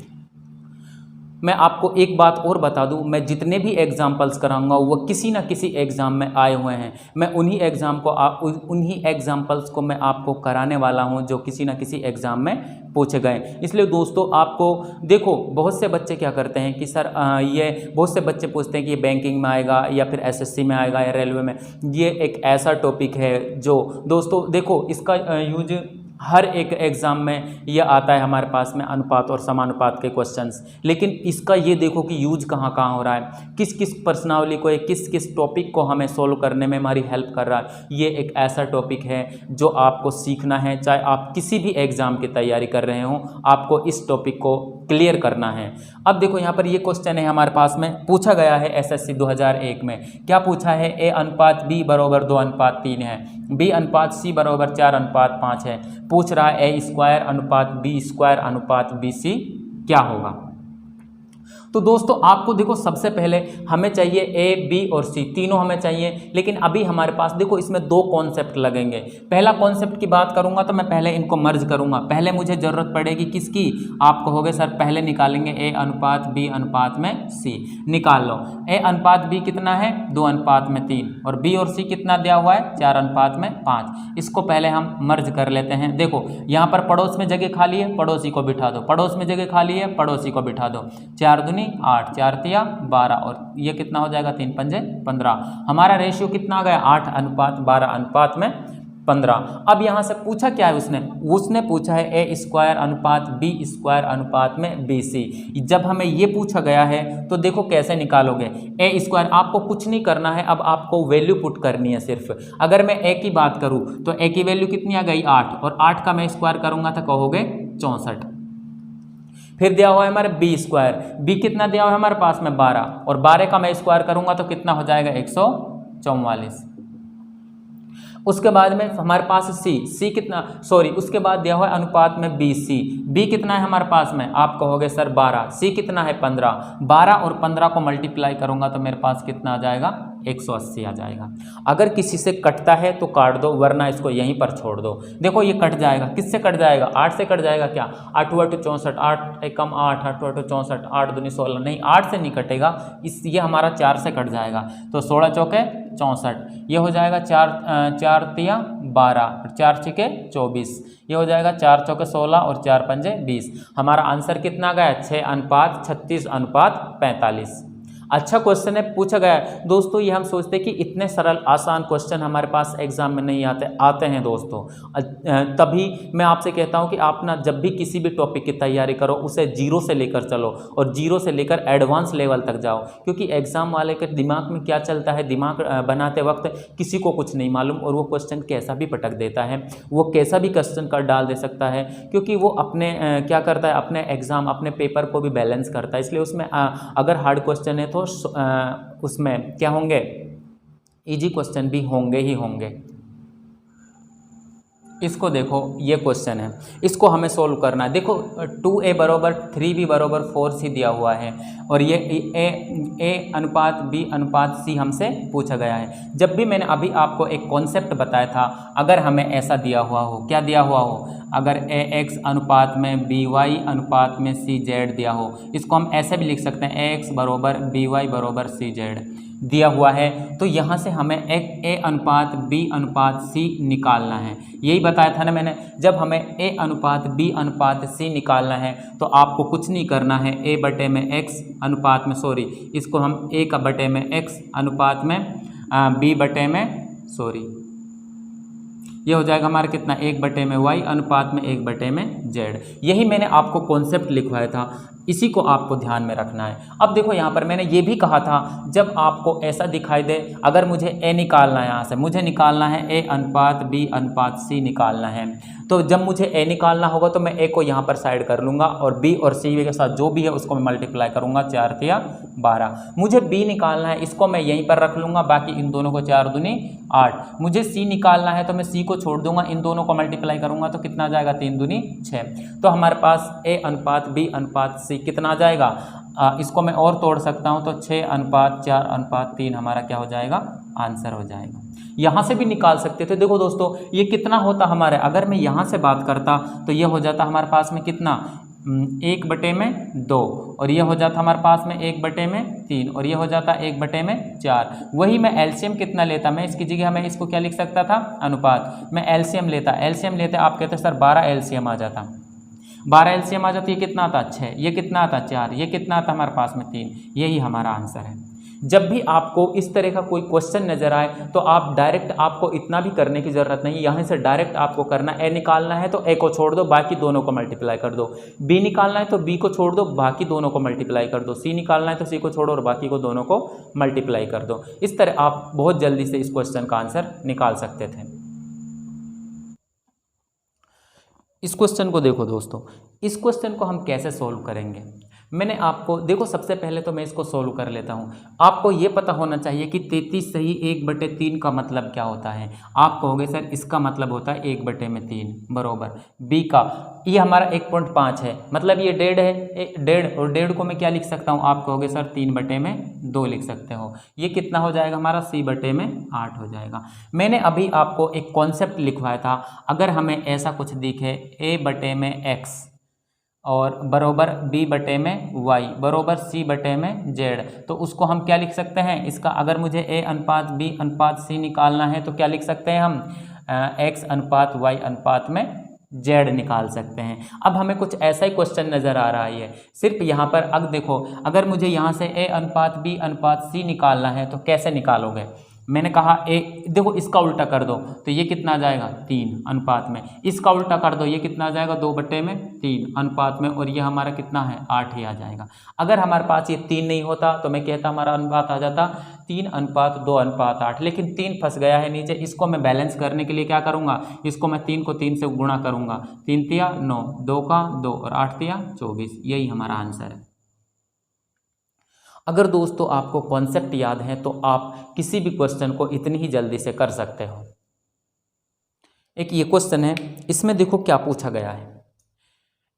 मैं आपको एक बात और बता दूं, मैं जितने भी एग्जाम्पल्स कराऊंगा वो किसी ना किसी एग्ज़ाम में आए हुए हैं। मैं उन्हीं एग्जाम्पल्स को मैं आपको कराने वाला हूं जो किसी ना किसी एग्ज़ाम में पूछे गए। इसलिए दोस्तों आपको देखो, बहुत से बच्चे क्या करते हैं कि सर ये बहुत से बच्चे पूछते हैं कि ये बैंकिंग में आएगा या फिर एसएससी में आएगा या रेलवे में। ये एक ऐसा टॉपिक है जो दोस्तों देखो इसका यूज हर एक एग्ज़ाम में ये आता है हमारे पास में, अनुपात और समानुपात के क्वेश्चंस। लेकिन इसका ये देखो कि यूज कहाँ कहाँ हो रहा है, किस किस प्रश्नावली को, किस किस टॉपिक को हमें सोल्व करने में हमारी हेल्प कर रहा है। ये एक ऐसा टॉपिक है जो आपको सीखना है। चाहे आप किसी भी एग्ज़ाम की तैयारी कर रहे हो, आपको इस टॉपिक को क्लियर करना है। अब देखो यहाँ पर ये क्वेश्चन है हमारे पास में, पूछा गया है एसएससी 2001 में। क्या पूछा है? ए अनुपात बी बराबर 2:3 है, बी अनुपात सी बराबर 4:5 है। पूछ रहा है ए स्क्वायर अनुपात बी स्क्वायर अनुपात बी सी क्या होगा। तो दोस्तों आपको देखो सबसे पहले हमें चाहिए ए बी और सी, तीनों हमें चाहिए। लेकिन अभी हमारे पास देखो इसमें दो कॉन्सेप्ट लगेंगे। पहला कॉन्सेप्ट की बात करूंगा तो मैं पहले इनको मर्ज करूंगा। पहले मुझे ज़रूरत पड़ेगी किसकी? आप कहोगे सर पहले निकालेंगे ए अनुपात बी अनुपात में सी। निकाल लो। ए अनुपात बी कितना है? 2:3 और बी और सी कितना दिया हुआ है? 4:5। इसको पहले हम मर्ज कर लेते हैं। देखो यहाँ पर पड़ोस में जगह खाली है, पड़ोसी को बिठा दो। पड़ोस में जगह खाली है, पड़ोसी को बिठा दो। 4 दूनी 8, 4 तिया 12 और ये कितना हो जाएगा? 3 पंजे 15। हमारा रेशियो कितना आ गया? 8:12:15। अब यहाँ से पूछा क्या है उसने पूछा है ए स्क्वायर अनुपात बी स्क्वायर अनुपात में बी सी। जब हमें ये पूछा गया है तो देखो कैसे निकालोगे। ए स्क्वायर आपको कुछ नहीं करना है, अब आपको वैल्यू पुट करनी है सिर्फ। अगर मैं ए की बात करूँ तो ए की वैल्यू कितनी आ गई? 8 और 8 का मैं स्क्वायर करूँगा तो कहोगे 64। फिर दिया हुआ है हमारे बी स्क्वायर, बी कितना दिया हुआ है हमारे पास में? 12 और 12 का मैं स्क्वायर करूंगा तो कितना हो जाएगा? 144। उसके बाद में हमारे पास सी कितना, सॉरी उसके बाद दिया हुआ है अनुपात में बी सी। बी कितना है हमारे पास में? आप कहोगे सर 12। सी कितना है? 15। 12 और 15 को मल्टीप्लाई करूंगा तो मेरे पास कितना आ जाएगा? 180 आ जाएगा। अगर किसी से कटता है तो काट दो, वरना इसको यहीं पर छोड़ दो। देखो ये कट जाएगा, किससे कट जाएगा? 8 से कट जाएगा क्या? 8 × 8 = 64, 8 एकम 8, 8 × 8 = 64, 8 दूनी 16। नहीं, 8 से नहीं कटेगा, ये हमारा 4 से कट जाएगा। तो 16 चौके 64, ये हो जाएगा 4 तिया 12, 4 छिके 24, ये हो जाएगा 4 चौके 16 और 4 पंजे 20। हमारा आंसर कितना गया? 6:36:45। अच्छा क्वेश्चन है, पूछा गया है दोस्तों। ये हम सोचते हैं कि इतने सरल आसान क्वेश्चन हमारे पास एग्जाम में नहीं आते हैं दोस्तों। तभी मैं आपसे कहता हूं कि आप ना जब भी किसी भी टॉपिक की तैयारी करो उसे जीरो से लेकर चलो और जीरो से लेकर एडवांस लेवल तक जाओ। क्योंकि एग्जाम वाले के दिमाग में क्या चलता है, दिमाग बनाते वक्त किसी को कुछ नहीं मालूम और वो क्वेश्चन कैसा भी पटक देता है, वो कैसा भी क्वेश्चन कर डाल दे सकता है। क्योंकि वो अपने क्या करता है, अपने एग्जाम अपने पेपर को भी बैलेंस करता है। इसलिए उसमें अगर हार्ड क्वेश्चन है तो उसमें क्या होंगे? इजी क्वेश्चन भी होंगे ही होंगे। इसको देखो, ये क्वेश्चन है, इसको हमें सोल्व करना है। देखो 2a बराबर 3b बराबर 4c दिया हुआ है और ये a अनुपात b अनुपात c हमसे पूछा गया है। जब भी मैंने अभी आपको एक कॉन्सेप्ट बताया था, अगर हमें ऐसा दिया हुआ हो, क्या दिया हुआ हो, अगर ax अनुपात में by अनुपात में cz दिया हो, इसको हम ऐसे भी लिख सकते हैं ax बराबर by बराबर cz दिया हुआ है। तो यहाँ से हमें a अनुपात b अनुपात c निकालना है। यही बताया था ना मैंने, जब हमें a अनुपात b अनुपात c निकालना है तो आपको कुछ नहीं करना है। a बटे में x अनुपात में, सॉरी इसको हम a का बटे में x अनुपात में b बटे में, सॉरी ये हो जाएगा हमारा कितना 1/y अनुपात में 1/z। यही मैंने आपको कॉन्सेप्ट लिखवाया था, इसी को आपको ध्यान में रखना है। अब देखो यहाँ पर मैंने ये भी कहा था, जब आपको ऐसा दिखाई दे, अगर मुझे a निकालना है, यहाँ से मुझे निकालना है a अनुपात b अनुपात c निकालना है, तो जब मुझे a निकालना होगा तो मैं a को यहाँ पर साइड कर लूँगा और b और c के साथ जो भी है उसको मैं मल्टीप्लाई करूँगा, 4 तिया 12। मुझे b निकालना है, इसको मैं यहीं पर रख लूँगा, बाकी इन दोनों को 4 दूनी 8। मुझे c निकालना है तो मैं c को छोड़ दूंगा, इन दोनों को मल्टीप्लाई करूँगा तो कितना आ जाएगा, 3 दूनी 6। तो हमारे पास a अनुपात b अनुपात c कितना आ जाएगा, इसको मैं और तोड़ सकता हूँ, तो 6 अनुपात 4 अनुपात 3 हमारा क्या हो जाएगा, आंसर हो जाएगा। यहाँ से भी निकाल सकते थे। देखो दोस्तों ये कितना होता हमारे, अगर मैं यहाँ से बात करता तो ये हो जाता हमारे पास में कितना, 1/2, और ये हो जाता हमारे पास में 1/3, और ये हो जाता 1/4। वही मैं एलसीएम कितना लेता, मैं इसकी जगह मैं इसको क्या लिख सकता था, अनुपात। मैं एलसीएम लेता, आप कहते सर 12 एलसीएम आ जाता, 12 एलसीएम आ जाती है, कितना आता 6, ये कितना आता 4, ये कितना आता हमारे पास में 3। यही हमारा आंसर है। जब भी आपको इस तरह का कोई क्वेश्चन नज़र आए तो आप डायरेक्ट, आपको इतना भी करने की ज़रूरत नहीं, यहाँ से डायरेक्ट आपको करना, ए निकालना है तो ए को छोड़ दो, बाकी दोनों को मल्टीप्लाई कर दो। बी निकालना है तो बी को छोड़ दो, बाकी दोनों को मल्टीप्लाई कर दो। सी निकालना है तो सी को छोड़ो और बाकी को दोनों को मल्टीप्लाई कर दो। इस तरह आप बहुत जल्दी से इस क्वेश्चन का आंसर निकाल सकते थे। इस क्वेश्चन को देखो दोस्तों, इस क्वेश्चन को हम कैसे सॉल्व करेंगे, मैंने आपको देखो, सबसे पहले तो मैं इसको सोल्व कर लेता हूँ। आपको ये पता होना चाहिए कि 33 सही 1/3 का मतलब क्या होता है। आप कहोगे सर इसका मतलब होता है 1/3 बरोबर बी का, ये हमारा 1.5 है, मतलब ये 1.5 है, 1.5, और 1.5 को मैं क्या लिख सकता हूँ, आप कहोगे सर 3/2 लिख सकते हो। ये कितना हो जाएगा हमारा, c/8 हो जाएगा। मैंने अभी आपको एक कॉन्सेप्ट लिखवाया था, अगर हमें ऐसा कुछ दिखे a/x और बरोबर b/y बरोबर c/z, तो उसको हम क्या लिख सकते हैं, इसका अगर मुझे a अनुपात b अनुपात c निकालना है तो क्या लिख सकते हैं हम, x अनुपात y अनुपात में z निकाल सकते हैं। अब हमें कुछ ऐसा ही क्वेश्चन नज़र आ रहा है, सिर्फ यहाँ पर अब देखो, अगर मुझे यहाँ से a अनुपात b अनुपात c निकालना है तो कैसे निकालोगे। मैंने कहा देखो इसका उल्टा कर दो तो ये कितना आ जाएगा, 3 अनुपात में, इसका उल्टा कर दो ये कितना आ जाएगा, 2/3 अनुपात में, और ये हमारा कितना है, 8 ही आ जाएगा। अगर हमारे पास ये 3 नहीं होता तो मैं कहता हमारा अनुपात आ जाता 3:2:8, लेकिन 3 फंस गया है नीचे। इसको मैं बैलेंस करने के लिए क्या करूँगा, इसको मैं 3 को 3 से गुणा करूँगा, 3 तिया 9, 2 का 2 और 8 तिया 24। यही हमारा आंसर है। अगर दोस्तों आपको कॉन्सेप्ट याद है तो आप किसी भी क्वेश्चन को इतनी ही जल्दी से कर सकते हो। एक ये क्वेश्चन है, इसमें देखो क्या पूछा गया है,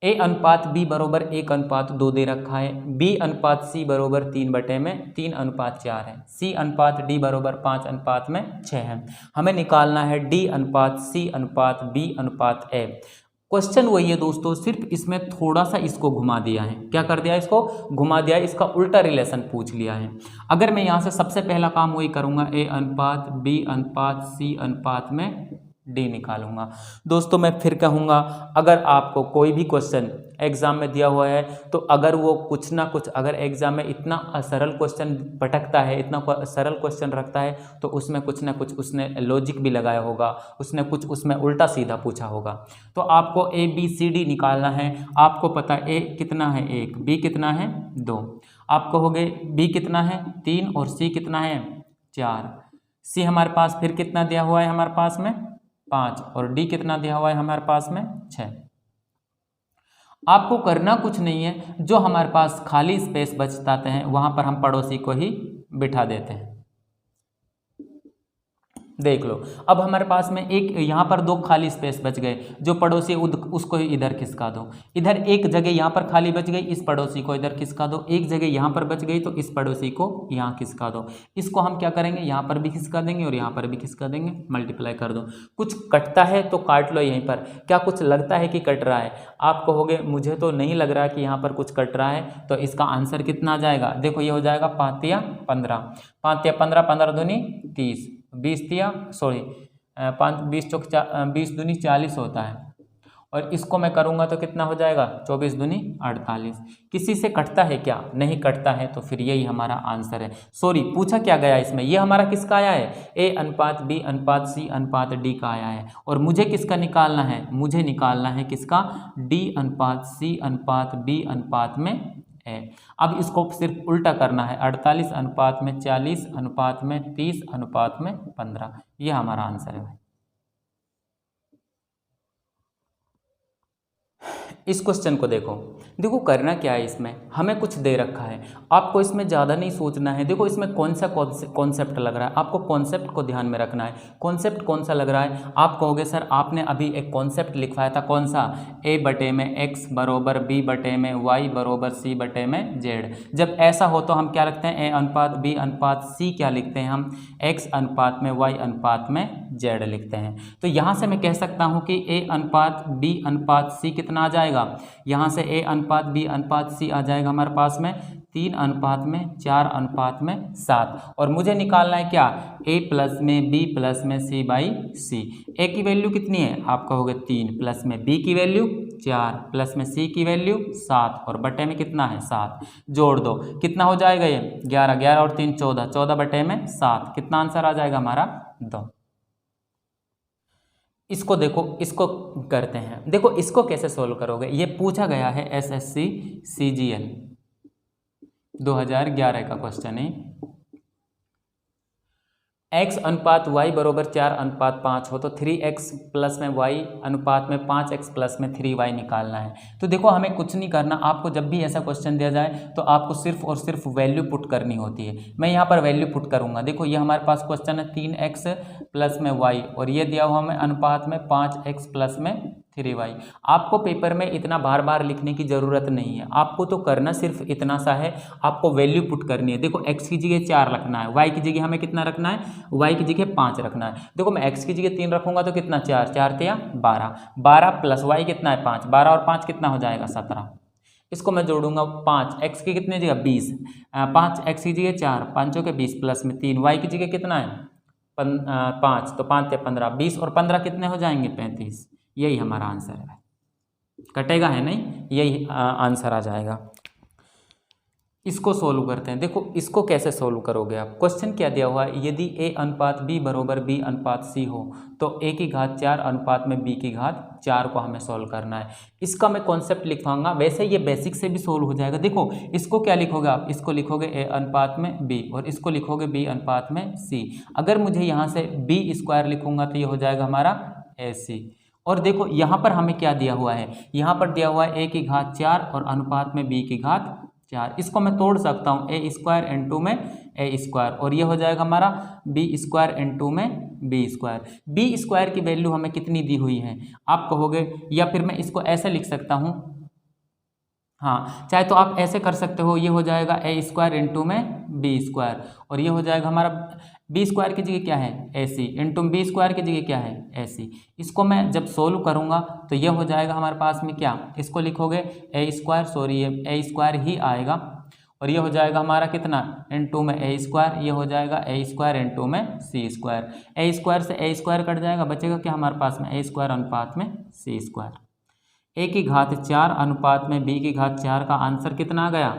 a अनुपात b बरोबर 1:2 दे रखा है, b अनुपात c बरोबर 3/4 है, c अनुपात d बरोबर 5:6 है। हमें निकालना है d अनुपात c अनुपात b अनुपात a। क्वेश्चन वही है दोस्तों, सिर्फ इसमें थोड़ा सा इसको घुमा दिया है। क्या कर दिया, इसको घुमा दिया, इसका उल्टा रिलेशन पूछ लिया है। अगर मैं यहाँ से सबसे पहला काम वही करूँगा, a अनुपात b अनुपात c अनुपात में d निकालूंगा। दोस्तों मैं फिर कहूँगा, अगर आपको कोई भी क्वेश्चन एग्ज़ाम में दिया हुआ है तो अगर वो कुछ ना कुछ, अगर एग्ज़ाम में इतना सरल क्वेश्चन भटकता है, इतना सरल क्वेश्चन रखता है, तो उसमें कुछ ना कुछ उसने लॉजिक भी लगाया होगा, उसने कुछ उसमें उल्टा सीधा पूछा होगा। तो आपको a b c d निकालना है। आपको पता है a कितना है 1, b कितना है 2, आप कहोगे b कितना है 3 और c कितना है 4, c हमारे पास फिर कितना दिया हुआ है, हमारे पास में 5, और d कितना दिया हुआ है हमारे पास में 6। आपको करना कुछ नहीं है, जो हमारे पास खाली स्पेस बचता है वहाँ पर हम पड़ोसी को ही बिठा देते हैं। देख लो, अब हमारे पास में एक यहाँ पर 2 खाली स्पेस बच गए, जो पड़ोसी उसको इधर खिसका दो। इधर एक जगह यहाँ पर खाली बच गई, इस पड़ोसी को इधर खिसका दो। एक जगह यहाँ पर बच गई तो इस पड़ोसी को यहाँ खिसका दो। इसको हम क्या करेंगे, यहाँ पर भी खिसका देंगे और यहाँ पर भी खिसका देंगे, मल्टीप्लाई कर दो। कुछ कटता है तो काट लो यहीं पर। क्या कुछ लगता है कि कट रहा है, आप कहोगे मुझे तो नहीं लग रहा कि यहाँ पर कुछ कट रहा है, तो इसका आंसर कितना आ जाएगा, देखो ये हो जाएगा 5 तिया 15, 5 तिया 15, 15 दूनी 30, 20 तिया 20 दूनी 40 होता है। और इसको मैं करूँगा तो कितना हो जाएगा, 24 दूनी 48। किसी से कटता है क्या, नहीं कटता है, तो फिर यही हमारा आंसर है। सॉरी, पूछा क्या गया इसमें, ये हमारा किसका आया है, A अनुपात B अनुपात C अनुपात D का आया है। और मुझे किसका निकालना है, मुझे निकालना है किसका, D अनुपात C अनुपात B अनुपात में A। अब इसको सिर्फ उल्टा करना है, 48 अनुपात में 40 अनुपात में 30 अनुपात में 15, ये हमारा आंसर है भाई। इस क्वेश्चन को देखो, देखो करना क्या है, इसमें हमें कुछ दे रखा है, आपको इसमें ज़्यादा नहीं सोचना है। देखो इसमें कौन सा कॉन्सेप्ट लग रहा है, आपको कॉन्सेप्ट को ध्यान में रखना है। कॉन्सेप्ट कौन सा लग रहा है, आप कहोगे सर आपने अभी एक कॉन्सेप्ट लिखवाया था, कौन सा, A बटे में x बरोबर B बटे में y बरोबर C बटे में z। जब ऐसा हो तो हम क्या रखते हैं, A अनुपात B अनुपात C क्या लिखते हैं हम, x अनुपात में y अनुपात में z लिखते हैं। तो यहाँ से मैं कह सकता हूँ कि A अनुपात B अनुपात C कितना आ जाएगा, यहाँ से A अनुपात B अनुपात C आ जाएगा हमारे पास में 3 अनुपात में 4 अनुपात में 7। और मुझे निकालना है क्या, A प्लस में B प्लस में C बाई C। A की वैल्यू कितनी है, आप कहोगे 3, प्लस में B की वैल्यू 4, प्लस में C की वैल्यू 7, और बटे में कितना है 7, जोड़ दो कितना हो जाएगा ये 11, 11 और 3 14, 14 बटे में 7, कितना आंसर आ जाएगा हमारा 2। इसको देखो, इसको करते हैं, देखो इसको कैसे सोल्व करोगे, ये पूछा गया है SSC CGL 2011 का क्वेश्चन है। x अनुपात y बरोबर 4 अनुपात 5 हो तो 3x प्लस में y अनुपात में 5x प्लस में 3y निकालना है। तो देखो हमें कुछ नहीं करना, आपको जब भी ऐसा क्वेश्चन दिया जाए तो आपको सिर्फ और सिर्फ वैल्यू पुट करनी होती है। मैं यहाँ पर वैल्यू पुट करूँगा, देखो ये हमारे पास क्वेश्चन है 3x प्लस में y, और ये दिया हुआ हमें अनुपात में 5x प्लस में 3y। आपको पेपर में इतना बार बार लिखने की ज़रूरत नहीं है, आपको तो करना सिर्फ इतना सा है, आपको वैल्यू पुट करनी है। देखो x की जगह 4 रखना है, y की जगह हमें कितना रखना है, y की जगह 5 रखना है। देखो मैं x की जगह 3 रखूँगा तो कितना 4, 4 या 12, 12 प्लस y कितना है 5, 12 और 5 कितना हो जाएगा 17। इसको मैं जोड़ूंगा 5, x की कितनी जगह 20, 5 x की जगह 4, 5 के 20 प्लस में 3, y की जगह कितना है 5, तो 5 या 15, 20 और 15 कितने हो जाएंगे 35। यही हमारा आंसर है, कटेगा है नहीं, यही आंसर आ जाएगा। इसको सोल्व करते हैं, देखो इसको कैसे सोल्व करोगे आप, क्वेश्चन क्या दिया हुआ है, यदि A अनुपात B बरोबर B अनुपात C हो तो A की घात 4 अनुपात में B की घात 4 को हमें सोल्व करना है। इसका मैं कॉन्सेप्ट लिखवाऊंगा, वैसे ये बेसिक से भी सोल्व हो जाएगा। देखो इसको क्या लिखोगे आप, इसको लिखोगे A अनुपात में B और इसको लिखोगे B अनुपात में C। अगर मुझे यहाँ से B स्क्वायर लिखूंगा तो ये हो जाएगा हमारा AC। और देखो यहाँ पर हमें क्या दिया हुआ है, यहाँ पर दिया हुआ है A की घात 4 और अनुपात में B की घात 4। इसको मैं तोड़ सकता हूँ, A स्क्वायर इंटू में A स्क्वायर, और ये हो जाएगा हमारा B स्क्वायर इंटू में B स्क्वायर। B स्क्वायर की वैल्यू हमें कितनी दी हुई है आप कहोगे, या फिर मैं इसको ऐसे लिख सकता हूँ, हाँ चाहे तो आप ऐसे कर सकते हो, ये हो जाएगा A स्क्वायर इंटू में B स्क्वायर, और ये हो जाएगा हमारा B स्क्वायर की जगह क्या है AC इंटू B स्क्वायर की जगह क्या है AC। इसको मैं जब सोल्व करूँगा तो ये हो जाएगा हमारे पास में क्या, इसको लिखोगे A स्क्वायर, सॉरी ये A स्क्वायर ही आएगा, और ये हो जाएगा हमारा कितना इंटू में A स्क्वायर, ये हो जाएगा A स्क्वायर इंटू में C स्क्वायर। A स्क्वायर से A स्क्वायर कट जाएगा, बचेगा क्या हमारे पास में A स्क्वायर अनुपात में C स्क्वायर। A की घात 4 अनुपात में B की घात 4 का आंसर कितना आ गया,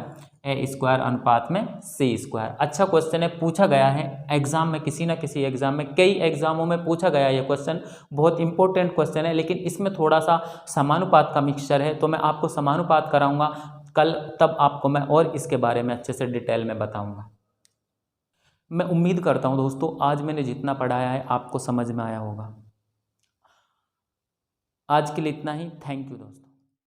A स्क्वायर अनुपात में C स्क्वायर। अच्छा क्वेश्चन है, पूछा गया है एग्जाम में, किसी ना किसी एग्जाम में, कई एग्जामों में पूछा गया है ये क्वेश्चन, बहुत इंपॉर्टेंट क्वेश्चन है। लेकिन इसमें थोड़ा सा समानुपात का मिक्सचर है, तो मैं आपको समानुपात कराऊंगा कल, तब आपको मैं और इसके बारे में अच्छे से डिटेल में बताऊंगा। मैं उम्मीद करता हूं दोस्तों आज मैंने जितना पढ़ाया है आपको समझ में आया होगा। आज के लिए इतना ही, थैंक यू दोस्तों।